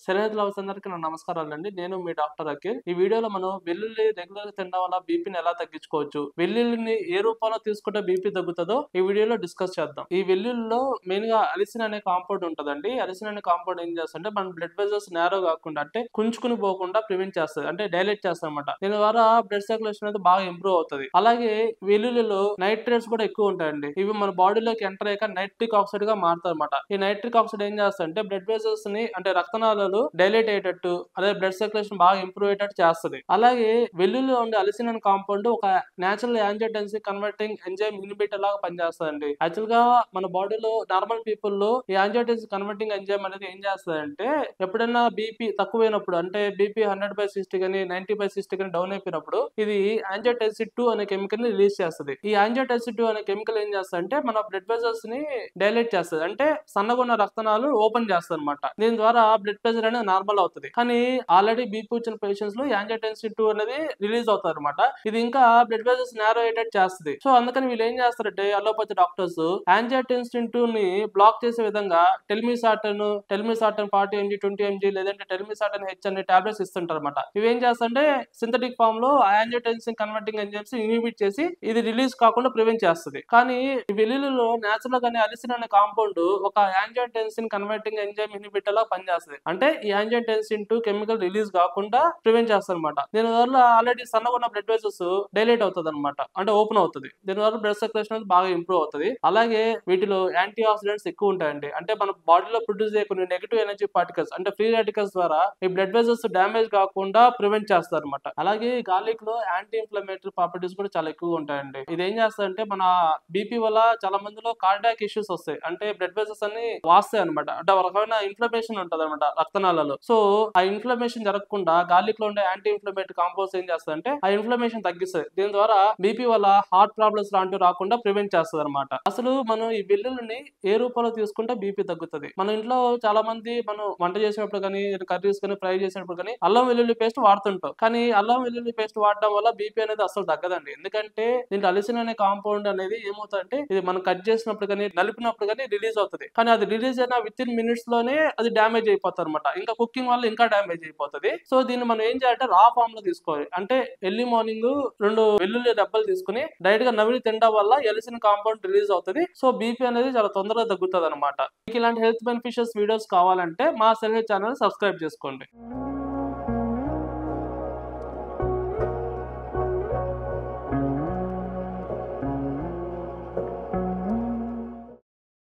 శరీర లవర్స్ అందరికీ నా నమస్కారాలండి. నేను మీ డాక్టర్ అఖిల్. ఈ వీడియోలో మనం వెల్లుల్లి రెగ్యులర్ గా తినడం వల్ల బీపీని ఎలా తగ్గించుకోవచ్చు, వెల్లుల్లిని ఏ రూపంలో తీసుకుంటే బీపీ తగ్గుతుందో ఈ వీడియోలో డిస్కస్ చేద్దాం. ఈ వెల్లుల్లిలో మెయిన్ గా అలిసిన్ అనే కాంపౌండ్ ఉంటదండి. అలిసిన్ అనే కాంపౌండ్ ఏం చేస్తుంటే మన బ్లడ్ వెజల్స్ నేరో కాకుండా అంటే కుంచుకుని పోకుండా ప్రివెంట్ చేస్తుంది, అంటే డైలేట్ చేస్తుంది అనమాట. దీని ద్వారా బ్లడ్ సర్క్యులేషన్ అనేది బాగా ఇంప్రూవ్ అవుతుంది. అలాగే వెల్లుల్లిలో నైట్రేట్స్ కూడా ఎక్కువ ఉంటాయండి. ఇవి మన బాడీలోకి ఎంటర్ అయ్యాక నైట్రిక్ ఆక్సైడ్ గా మారుతాయి అనమాట. ఈ నైట్రిక్ ఆక్సైడ్ ఏం చేస్తుంటే బ్లడ్ వెజల్స్ ని అంటే రక్తనాళాలు డైలేట్ అయ్యేటట్టు, అదే బ్లడ్ సర్క్యులేషన్ బాగా ఇంప్రూవ్ అయ్యేటట్టు చేస్తుంది. అలాగే వెల్లుల్లిలో ఉండే అలిసిన్ అనే కాంపౌండ్ ఒక natural angiotensin converting enzyme inhibitor లాగా పనిచేస్తుందండి. యాక్చువల్ గా మన బాడీలో నార్మల్ పీపుల్ లో ఈ యాంజియోటెన్సిన్ కన్వర్టింగ్ ఎంజైమ్ అనేది ఏం చేస్తుందంటే ఎప్పుడైనా బీపీ తక్కువైనప్పుడు, అంటే బీపీ 100/60 కానీ 90/60 కానీ డౌన్ అయిపోయినప్పుడు ఇది యాంజియోటెన్సిన్ 2 అనే కెమికల్ ని రిలీజ్ చేస్తుంది. ఈ యాంజియోటెన్సిన్ 2 అనే కెమికల్ ఏం చేస్తుంది అంటే మన బ్లడ్ వెజల్స్ ని డైలేట్ చేస్తుంది, అంటే సన్నగా ఉన్న రక్తనాలు ఓపెన్ చేస్తుంది అనమాట. దీని ద్వారా బ్లడ్ ప్రెషర్ అనేది నార్మల్ అవుతుంది. కానీ ఆల్రెడీ బీపీ వచ్చిన పేషెంట్స్ లో యాంజియోటెన్సిన్ 2 అనేది రిలీజ్ అవుతుంది అనమాట. ఇది ఇంకా బ్లడ్ వెజల్స్ నేరో అయ్యేటట్టు చేస్తుంది. సో అందుకని వీళ్ళు ఏం చేస్తారంటే అలోపతి డాక్టర్స్ యాంజియోటెన్సిన్ 2 ని బ్లాక్ చేసే విధంగా టెల్మిసాటన్ 40 mg 20 mg లేదంటే టెల్మిసాటన్ హెచ్ అనే టాబ్లెట్స్ ఇస్తుంటారు అనమాట. ఇవి ఏం చేస్తారంటే సింథటిక్ ఫామ్ లో యాంజియోటెన్సిన్ కన్వర్టింగ్ ఎంజైమ్స్ ఇన్హిబిట్ చేసి ఇది రిలీజ్ కాకుండా ప్రివెంట్ చేస్తుంది. కానీ ఈ వెల్లుల్లిలో నేచురల్ గానే అలిసిన్ అనే కాంపౌండ్ ఒక యాంజియోటెన్సిన్ కన్వర్టింగ్ ఎంజైమ్ ఇన్హిబిటర్ లా పనిచేస్తుంది. అంటే ఈ యాంజియోటెన్సిన్ 2 కెమికల్ రిలీజ్ కాకుండా ప్రివెంట్ చేస్తుంది అనమాట. దీని వల్ల ఆల్రెడీ సన్నగా ఉన్న బ్లడ్ వెజల్స్ డైలేట్ అవుతుంది అనమాట, అంటే ఓపెన్ అవుతుంది. దీని వల్ల బ్లడ్ సర్క్యులేషన్ అనేది బాగా ఇంప్రూవ్ అవుతుంది. అలాగే వీటిలో యాంటీ ఆక్సిడెంట్స్ ఎక్కువ ఉంటాయండి. అంటే మన బాడీలో ప్రొడ్యూస్ అయ్యే కొన్ని నెగిటివ్ ఎనర్జీ పార్టికల్స్ అంటే ఫ్రీ రాడికల్స్ ద్వారా ఈ బ్లడ్ వెజల్స్ డ్యామేజ్ కాకుండా ప్రివెంట్ చేస్తారు అనమాట. అలాగే గార్లిక్ లో యాంటీ ఇన్ఫ్లమేటరీ ప్రాపర్టీస్ కూడా చాలా ఎక్కువగా ఉంటాయండి. ఇది ఏం చేస్తారంటే మన బీపీ వల్ల చాలా మందిలో కార్డియాక్ ఇష్యూస్ వస్తాయి, అంటే బ్లడ్ వెజల్స్ అన్ని వాస్తాయి అనమాట. అంటే ఒక రకమైన ఇన్ఫ్లమేషన్ ఉంటది అనమాట రక్తనాళాలు. సో ఆ ఇన్ఫ్లమేషన్ జరగకుండా గార్లిక్ లో ఉండే యాంటీ ఇన్ఫ్లమేటరీ కాంపౌండ్స్ ఏం చేస్తాయంటే ఆ ఇన్ఫ్లమేషన్ తగ్గిస్తాయి. దీని ద్వారా బీపీ వల్ల హార్ట్ ప్రాబ్లమ్స్ లాంటివి రాకుండా ప్రివెంట్ చేస్తుంది అనమాట. అసలు మనం ఈ వెల్లుల్లిని ఏ రూపంలో తీసుకుంటే బీపీ తగ్గుతుంది? మన ఇంట్లో చాలా మంది మనం వంట చేసేటప్పుడు కానీ కర్రీస్ కానీ ఫ్రై చేసేటప్పుడు కానీ అల్లం వెల్లుల్లి పేస్ట్ వాడుతుంటాం. కానీ అల్లం వెల్లుల్లి పేస్ట్ వాడడం వల్ల బీపీ అనేది అసలు తగ్గదండి. ఎందుకంటే దీంట్లో అలిసిన్ అనే కాంపౌండ్ అనేది ఏమవుతుందంటే ఇది మనం కట్ చేసినప్పుడు కానీ నలిపినప్పుడు కానీ రిలీజ్ అవుతుంది. కానీ అది రిలీజ్ అయిన విత్ ఇన్ మినిట్స్ లోనే అది డ్యామేజ్ అయిపోతుంది అనమాట. ఇంకా కుకింగ్ వల్ల ఇంకా డ్యామేజ్ అయిపోతుంది. సో దీన్ని మనం ఏం చేయాలంటే రా ఫామ్ లో తీసుకోవాలి. అంటే ఎర్లీ మార్నింగ్ 2 వెల్లుల్లి రెబ్బలు తీసుకుని డైరెక్ట్ గా నమిలి తినడం వల్ల ఎలిసిన్ కాంపౌండ్ రిలీజ్ అవుతుంది. సో బీపీ అనేది చాలా తొందరగా తగ్గుతుంది అనమాట. మీకు ఇలాంటి హెల్త్ బెనిఫిషియల్స్ వీడియోస్ కావాలంటే మా సెల్ ఛానల్ సబ్స్క్రైబ్ చేసుకోండి.